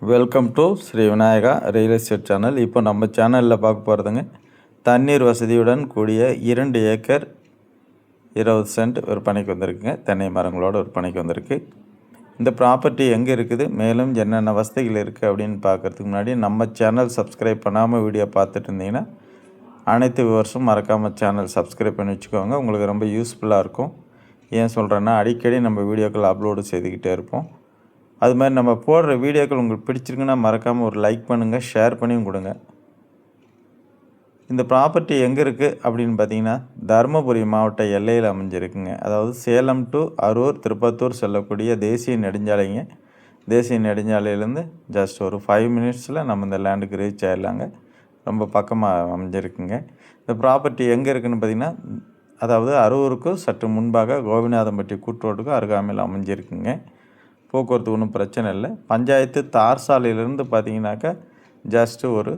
Welcome to Shri Vinayaka real estate channel. இப்போ நம்ம சேனலில் பார்க்க போகிறதுங்க, தண்ணீர் வசதியுடன் கூடிய 2 ஏக்கர் 20 சென்ட் விற்பனைக்கு வந்திருக்குங்க. தென்னை மரங்களோட விற்பனைக்கு வந்திருக்கு. இந்த ப்ராப்பர்ட்டி எங்கே இருக்குது, மேலும் என்னென்ன வசதிகள் இருக்குது அப்படின்னு பார்க்குறதுக்கு முன்னாடி நம்ம சேனல் சப்ஸ்கிரைப் பண்ணாமல் வீடியோ பார்த்துட்டு இருந்தீங்கன்னா அனைத்து வியூவர்ஸும் மறக்காமல் சேனல் சப்ஸ்கிரைப் பண்ணி வச்சுக்கோங்க. உங்களுக்கு ரொம்ப யூஸ்ஃபுல்லாக இருக்கும். ஏன் சொல்கிறேன்னா, அடிக்கடி நம்ம வீடியோக்கள் அப்லோடு செய்துக்கிட்டே இருப்போம். அது மாதிரி நம்ம போடுற வீடியோக்கள் உங்களுக்கு பிடிச்சிருக்குன்னா மறக்காமல் ஒரு லைக் பண்ணுங்கள், ஷேர் பண்ணியும் கொடுங்க. இந்த ப்ராப்பர்ட்டி எங்கே இருக்குது அப்படின்னு பார்த்தீங்கன்னா, தருமபுரி மாவட்ட எல்லையில் அமைஞ்சிருக்குங்க. அதாவது சேலம் டு அரூர், திருப்பத்தூர் செல்லக்கூடிய தேசிய நெடுஞ்சாலைங்க. தேசிய நெடுஞ்சாலையிலேருந்து ஜஸ்ட் ஒரு 5 மினிட்ஸில் நம்ம இந்த லேண்டுக்கு ரீச் ஆகிடலாங்க. ரொம்ப பக்கமாக அமைஞ்சிருக்குங்க. இந்த ப்ராப்பர்ட்டி எங்கே இருக்குதுன்னு பார்த்தீங்கன்னா, அதாவது அரூருக்கு சற்று முன்பாக கோபிநாதம்பட்டி கூட்ரோட்டுக்கு அருகாமையில் அமைஞ்சிருக்குங்க. போக்குவரத்து ஒன்றும் பிரச்சனை இல்லை. பஞ்சாயத்து தார் சாலையிலேருந்து பார்த்தீங்கன்னாக்கா ஜஸ்ட்டு ஒரு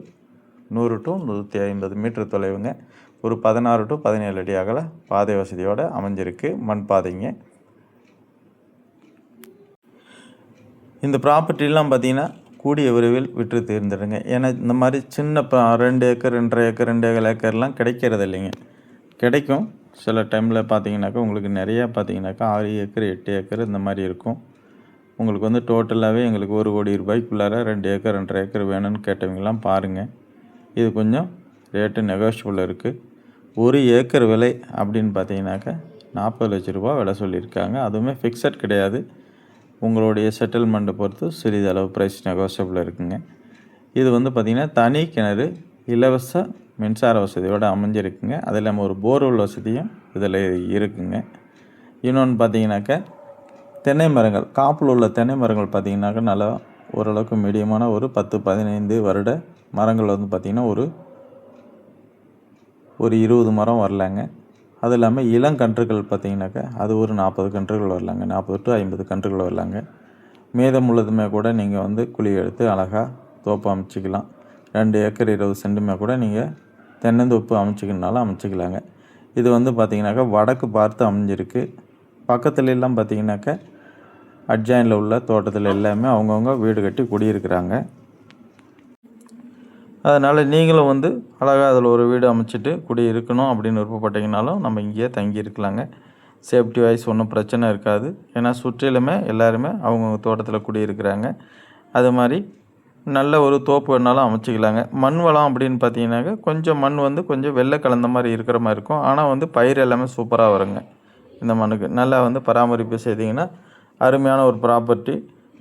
100 டு 150 மீட்டர் தொலைவுங்க. ஒரு 16 டு 17 அடி அகல பாதை வசதியோடு அமைஞ்சிருக்கு. மண் பாதைங்க. இந்த ப்ராப்பர்ட்டிலாம் பார்த்திங்கன்னா கூடிய விரைவில் விற்று தீர்ந்துடுங்க. ஏன்னா இந்த மாதிரி சின்ன 2 ஏக்கர் 2.5 ஏக்கர் 2 ஏக்கர்லாம் கிடைக்கிறது இல்லைங்க. கிடைக்கும் சில டைமில் பார்த்தீங்கன்னாக்கா உங்களுக்கு நிறையா பார்த்தீங்கன்னாக்கா 6 ஏக்கர் 8 ஏக்கர் இந்த மாதிரி இருக்கும். உங்களுக்கு வந்து டோட்டலாகவே எங்களுக்கு 1 கோடி ரூபாய்க்குள்ளார 2 ஏக்கர் 2.5 ஏக்கர் வேணும்னு கேட்டவங்களாம் பாருங்கள். இது கொஞ்சம் ரேட்டு நெகோஷியபிள் இருக்குது. 1 ஏக்கர் விலை அப்படின்னு பார்த்தீங்கன்னாக்கா 40 லட்ச ரூபா விலை சொல்லியிருக்காங்க. அதுவுமே ஃபிக்ஸட் கிடையாது. உங்களுடைய செட்டில்மெண்ட்டை பொறுத்து சிறிதளவு ப்ரைஸ் நெகோஷியபிள் இருக்குங்க. இது வந்து பார்த்திங்கன்னா தனி கிணறு, இலவச மின்சார வசதியோடு அமைஞ்சிருக்குங்க. அது இல்லாமல் ஒரு போர்வெல் வசதியும் இதில் இருக்குங்க. இன்னொன்று பார்த்தீங்கன்னாக்கா தென்னை மரங்கள், காப்பில் உள்ள தென்னை மரங்கள் பார்த்திங்கனாக்கா நல்லா ஓரளவுக்கு மீடியமான ஒரு 10-15 வருட மரங்கள் வந்து பார்த்திங்கன்னா ஒரு 20 மரம் வரலாங்க. அது இல்லாமல் இளங்கன்றுகள் பார்த்திங்கனாக்கா அது ஒரு 40 கன்றுகள் வரலாங்க. 40 டு 50 கன்றுகள் வரலாங்க. மீதம் உள்ளதுமே கூட நீங்கள் வந்து குழி எடுத்து அழகாக தோப்பு அமைச்சிக்கலாம். 2 ஏக்கர் 20 சென்ட்டுமே கூட நீங்கள் தென்னந்தோப்பு அமைச்சிக்கணுனாலும் அமைச்சிக்கலாங்க. இது வந்து பார்த்திங்கனாக்கா வடக்கு பார்த்து அமைஞ்சிருக்கு. பக்கத்துலலாம் பார்த்திங்கனாக்கா அட்ஜாயினில் உள்ள தோட்டத்தில் எல்லாமே அவங்கவுங்க வீடு கட்டி குடியிருக்கிறாங்க. அதனால் நீங்களும் வந்து அழகாக அதில் ஒரு வீடு அமைச்சிட்டு குடி இருக்கணும் அப்படின்னு விருப்பப்பட்டீங்கனாலும் நம்ம இங்கேயே தங்கி இருக்கலாங்க. சேஃப்டி வைஸ் ஒன்றும் பிரச்சனை இருக்காது. ஏன்னா சுற்றிலுமே எல்லாருமே அவங்கவுங்க தோட்டத்தில் குடியிருக்கிறாங்க. அது மாதிரி நல்ல ஒரு தோப்பு வேணாலும் அமைச்சிக்கலாங்க. மண் வளம் அப்படின்னு பார்த்தீங்கன்னாக்கா கொஞ்சம் மண் வந்து கொஞ்சம் வெள்ளை கலந்த மாதிரி இருக்கிற மாதிரி இருக்கும். ஆனால் வந்து பயிர் எல்லாமே சூப்பராக வருங்க. இந்த மண்ணுக்கு நல்லா வந்து பராமரிப்பு செய்தீங்கன்னா அருமையான ஒரு ப்ராப்பர்ட்டி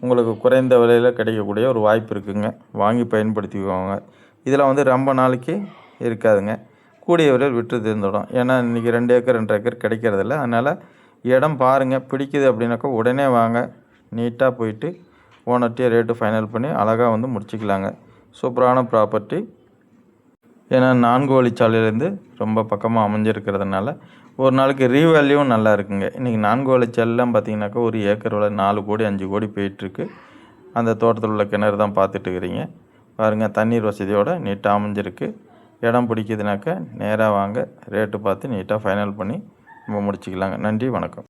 உங்களுக்கு குறைந்த விலையில் கிடைக்கக்கூடிய ஒரு வாய்ப்பு இருக்குதுங்க. வாங்கி பயன்படுத்திக்குவாங்க. இதில் வந்து ரொம்ப நாளைக்கு இருக்காதுங்க. கூடிய விலையில் விற்று தீர்ந்துடும். ஏன்னா இன்றைக்கி 2 ஏக்கர் 2.5 ஏக்கர் கிடைக்கிறதில்ல. அதனால் இடம் பாருங்கள், பிடிக்குது அப்படின்னாக்கா உடனே வாங்க. நீட்டாக போயிட்டு ஓனர்கிட்டே ரேட்டு ஃபைனல் பண்ணி அழகாக வந்து முடிச்சிக்கலாங்க. சூப்பரான ப்ராப்பர்ட்டி. ஏன்னா 4 வழிச்சாலையிலேருந்து ரொம்ப பக்கமாக அமைஞ்சிருக்கிறதுனால ஒரு நாளைக்கு ரீவேல்யூவும் நல்லா இருக்குங்க. இன்றைக்கி 4 வழிச்சாலைலாம் பார்த்தீங்கன்னாக்கா ஒரு ஏக்கர் விலை 4 கோடி 5 கோடி போயிட்டுருக்கு. அந்த தோட்டத்தில் உள்ள கிணறு தான் பார்த்துட்டு இருக்கிறீங்க. பாருங்கள், தண்ணீர் வசதியோடு நீட்டாக அமைஞ்சிருக்கு. இடம் பிடிக்குதுனாக்கா நேராக வாங்க, ரேட்டு பார்த்து நீட்டாக ஃபைனல் பண்ணி நம்ம முடிச்சிக்கலாங்க. நன்றி, வணக்கம்.